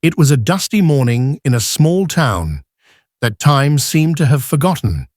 It was a dusty morning in a small town that time seemed to have forgotten.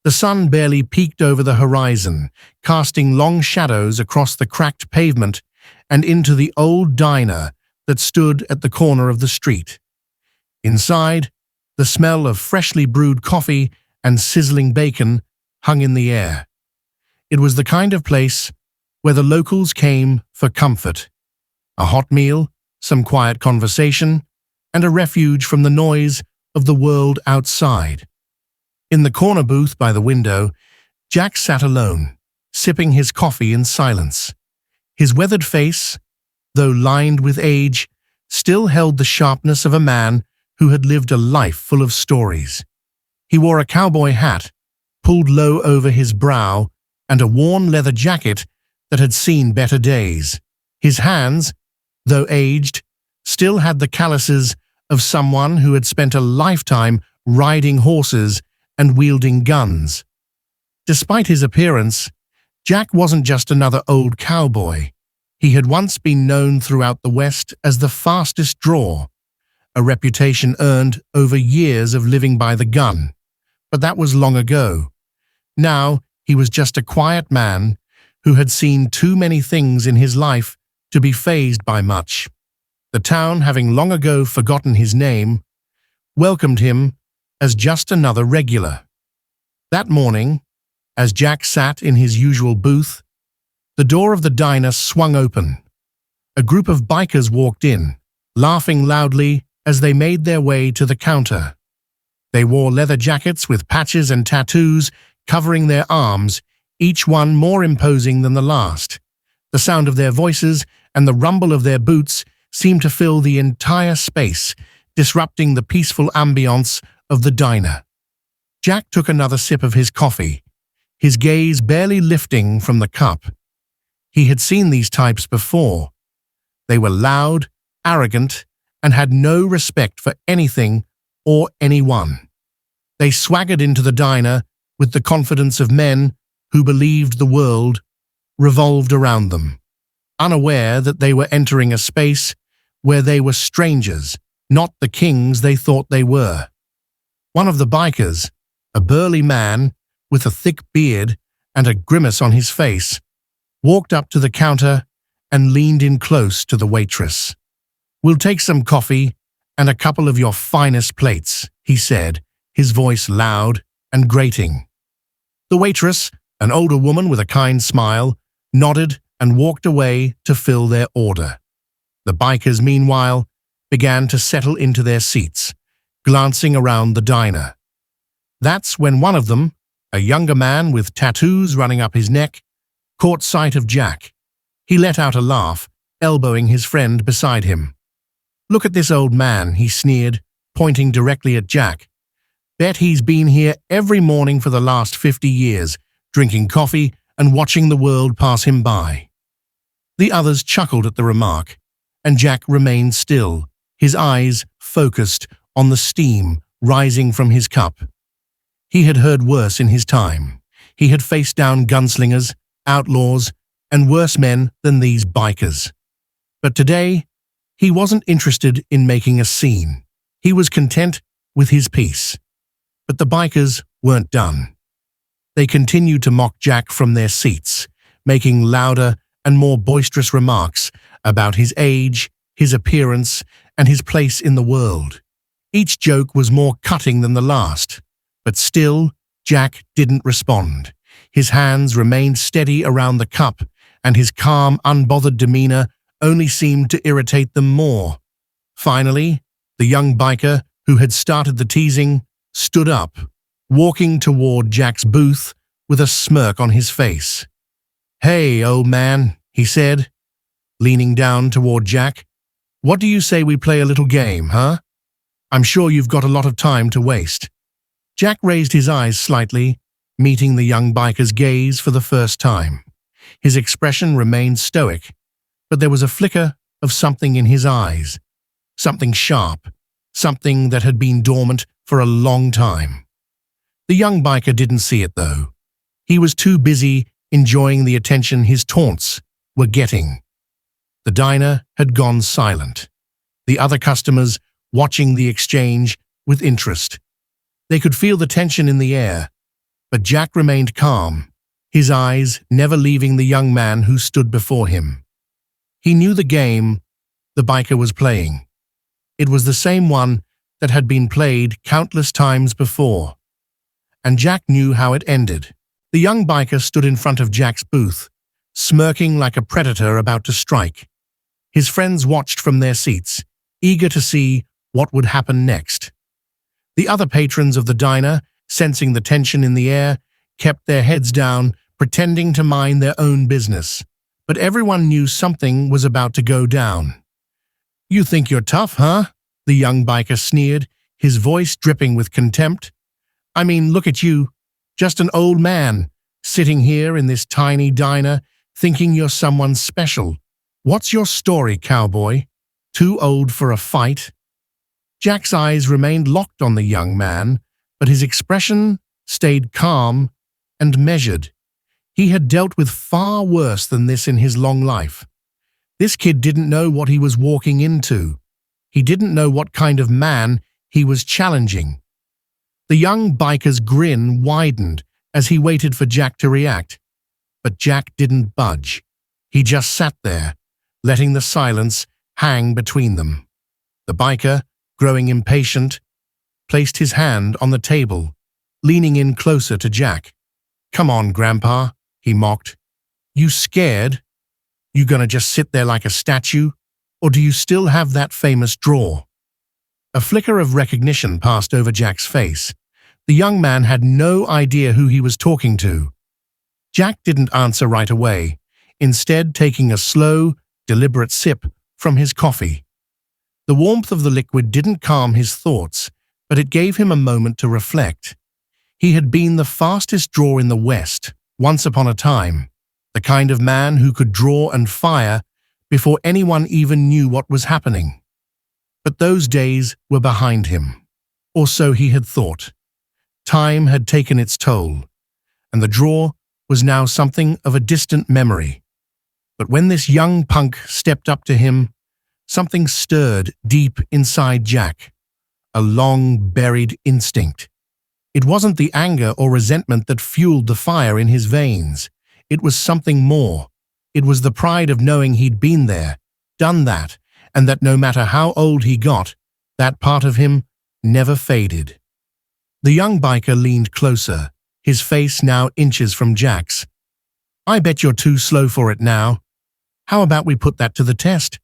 The sun barely peeked over the horizon, casting long shadows across the cracked pavement and into the old diner that stood at the corner of the street. Inside, the smell of freshly brewed coffee and sizzling bacon hung in the air. It was the kind of place where the locals came for comfort, a hot meal, some quiet conversation, and a refuge from the noise of the world outside. In the corner booth by the window, Jack sat alone, sipping his coffee in silence. His weathered face, though lined with age, still held the sharpness of a man who had lived a life full of stories. He wore a cowboy hat, pulled low over his brow, and a worn leather jacket that had seen better days. His hands, though aged, still had the calluses of someone who had spent a lifetime riding horses and wielding guns. Despite his appearance, Jack wasn't just another old cowboy. He had once been known throughout the West as the fastest draw, a reputation earned over years of living by the gun. But that was long ago. Now he was just a quiet man who had seen too many things in his life to be fazed by much. The town, having long ago forgotten his name, welcomed him as just another regular. That morning, as Jack sat in his usual booth, the door of the diner swung open. A group of bikers walked in, laughing loudly as they made their way to the counter. They wore leather jackets with patches and tattoos covering their arms, each one more imposing than the last. The sound of their voices and the rumble of their boots seemed to fill the entire space, disrupting the peaceful ambience of the diner. Jack took another sip of his coffee, his gaze barely lifting from the cup. He had seen these types before. They were loud, arrogant, and had no respect for anything or anyone. They swaggered into the diner with the confidence of men who believed the world revolved around them, unaware that they were entering a space where they were strangers, not the kings they thought they were. One of the bikers, a burly man with a thick beard and a grimace on his face, walked up to the counter and leaned in close to the waitress. "We'll take some coffee and a couple of your finest plates," he said, his voice loud and grating. The waitress, an older woman with a kind smile, nodded and walked away to fill their order. The bikers, meanwhile, began to settle into their seats, glancing around the diner. That's when one of them, a younger man with tattoos running up his neck, caught sight of Jack. He let out a laugh, elbowing his friend beside him. "Look at this old man," he sneered, pointing directly at Jack. "Bet he's been here every morning for the last 50 years, drinking coffee and watching the world pass him by." The others chuckled at the remark, and Jack remained still, his eyes focused on the steam rising from his cup. He had heard worse in his time. He had faced down gunslingers, outlaws, and worse men than these bikers. But today, he wasn't interested in making a scene. He was content with his peace. But the bikers weren't done. They continued to mock Jack from their seats, making louder and more boisterous remarks about his age, his appearance, and his place in the world. Each joke was more cutting than the last, but still, Jack didn't respond. His hands remained steady around the cup, and his calm, unbothered demeanor only seemed to irritate them more. Finally, the young biker who had started the teasing stood up, walking toward Jack's booth with a smirk on his face. "Hey, old man," he said, leaning down toward Jack. "What do you say we play a little game, huh? I'm sure you've got a lot of time to waste." Jack raised his eyes slightly, meeting the young biker's gaze for the first time. His expression remained stoic, but there was a flicker of something in his eyes, something sharp, something that had been dormant for a long time. The young biker didn't see it, though. He was too busy enjoying the attention his taunts were getting. The diner had gone silent. the other customers watching the exchange with interest. They could feel the tension in the air, but Jack remained calm, his eyes never leaving the young man who stood before him. He knew the game the biker was playing. It was the same one that had been played countless times before. And Jack knew how it ended. The young biker stood in front of Jack's booth, smirking like a predator about to strike. His friends watched from their seats, eager to see what would happen next. The other patrons of the diner, sensing the tension in the air, kept their heads down, pretending to mind their own business. But everyone knew something was about to go down. "You think you're tough, huh?" the young biker sneered, his voice dripping with contempt. "I mean, look at you, just an old man, sitting here in this tiny diner, thinking you're someone special. What's your story, cowboy? Too old for a fight?" Jack's eyes remained locked on the young man, but his expression stayed calm and measured. He had dealt with far worse than this in his long life. This kid didn't know what he was walking into. He didn't know what kind of man he was challenging. The young biker's grin widened as he waited for Jack to react. But Jack didn't budge. He just sat there, letting the silence hang between them. The biker, growing impatient, placed his hand on the table, leaning in closer to Jack. "Come on, Grandpa," he mocked. "You scared? You gonna just sit there like a statue? Or do you still have that famous draw?" A flicker of recognition passed over Jack's face. The young man had no idea who he was talking to. Jack didn't answer right away, instead taking a slow, deliberate sip from his coffee. The warmth of the liquid didn't calm his thoughts, but it gave him a moment to reflect. He had been the fastest drawer in the West, once upon a time, the kind of man who could draw and fire before anyone even knew what was happening. But those days were behind him, or so he had thought. Time had taken its toll, and the draw was now something of a distant memory. But when this young punk stepped up to him, something stirred deep inside Jack, a long-buried instinct. It wasn't the anger or resentment that fueled the fire in his veins. It was something more. It was the pride of knowing he'd been there, done that, and that no matter how old he got, that part of him never faded. The young biker leaned closer, his face now inches from Jack's. "I bet you're too slow for it now. How about we put that to the test?"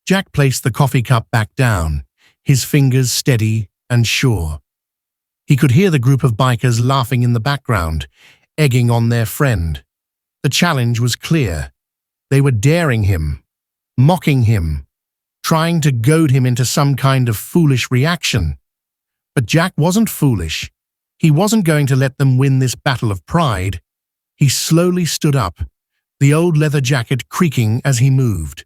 Jack placed the coffee cup back down, his fingers steady and sure. He could hear the group of bikers laughing in the background, egging on their friend. The challenge was clear. They were daring him, mocking him, trying to goad him into some kind of foolish reaction. But Jack wasn't foolish. He wasn't going to let them win this battle of pride. He slowly stood up, the old leather jacket creaking as he moved.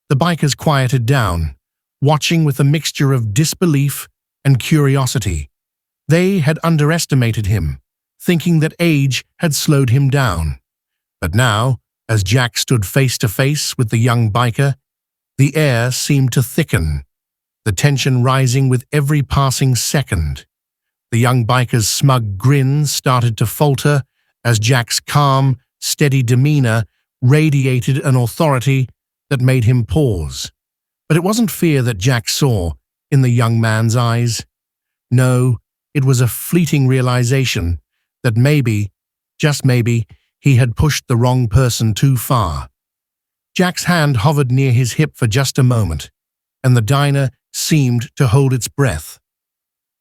The bikers quieted down, watching with a mixture of disbelief and curiosity. They had underestimated him, thinking that age had slowed him down. But now, as Jack stood face to face with the young biker, the air seemed to thicken, the tension rising with every passing second. The young biker's smug grin started to falter as Jack's calm, steady demeanor radiated an authority that made him pause. But it wasn't fear that Jack saw in the young man's eyes. No, it was a fleeting realization that maybe, just maybe, he had pushed the wrong person too far. Jack's hand hovered near his hip for just a moment, and the diner seemed to hold its breath.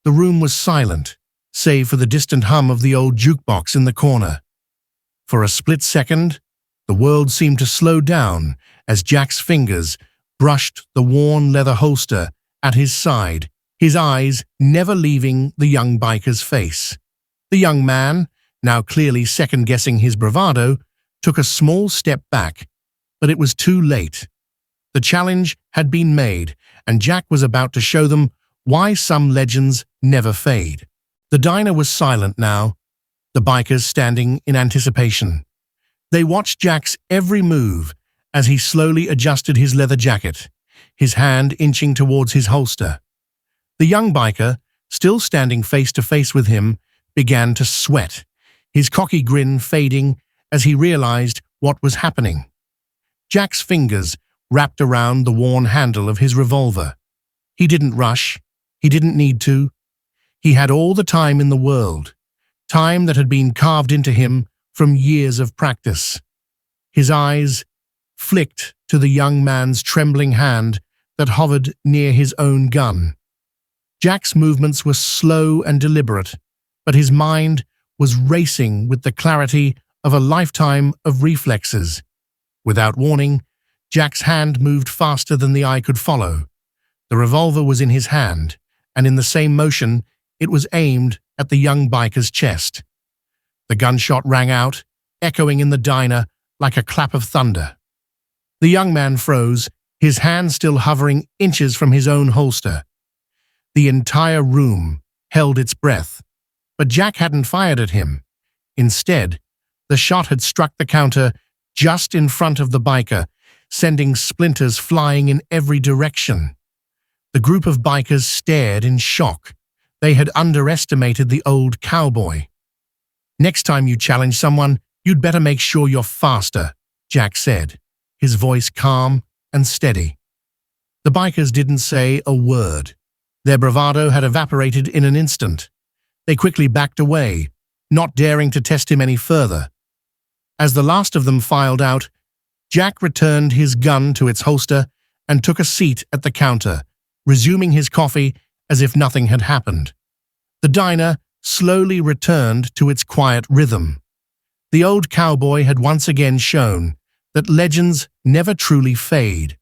The room was silent, save for the distant hum of the old jukebox in the corner. For a split second, the world seemed to slow down as Jack's fingers brushed the worn leather holster at his side, his eyes never leaving the young biker's face. The young man, now clearly second-guessing his bravado, took a small step back, but it was too late. The challenge had been made, and Jack was about to show them why some legends never fade. The diner was silent now, the bikers standing in anticipation. They watched Jack's every move as he slowly adjusted his leather jacket, his hand inching towards his holster. The young biker, still standing face to face with him, began to sweat, his cocky grin fading as he realized what was happening. Jack's fingers wrapped around the worn handle of his revolver. He didn't rush. He didn't need to. He had all the time in the world, time that had been carved into him from years of practice. His eyes flicked to the young man's trembling hand that hovered near his own gun. Jack's movements were slow and deliberate, but his mind was racing with the clarity of a lifetime of reflexes. Without warning, Jack's hand moved faster than the eye could follow. The revolver was in his hand, and in the same motion, it was aimed at the young biker's chest. The gunshot rang out, echoing in the diner like a clap of thunder. The young man froze, his hand still hovering inches from his own holster. The entire room held its breath, but Jack hadn't fired at him. Instead, the shot had struck the counter just in front of the biker, sending splinters flying in every direction. The group of bikers stared in shock. They had underestimated the old cowboy. "Next time you challenge someone, you'd better make sure you're faster," Jack said, his voice calm and steady. The bikers didn't say a word. Their bravado had evaporated in an instant. They quickly backed away, not daring to test him any further. As the last of them filed out, Jack returned his gun to its holster and took a seat at the counter, resuming his coffee as if nothing had happened. The diner slowly returned to its quiet rhythm. The old cowboy had once again shown that legends never truly fade.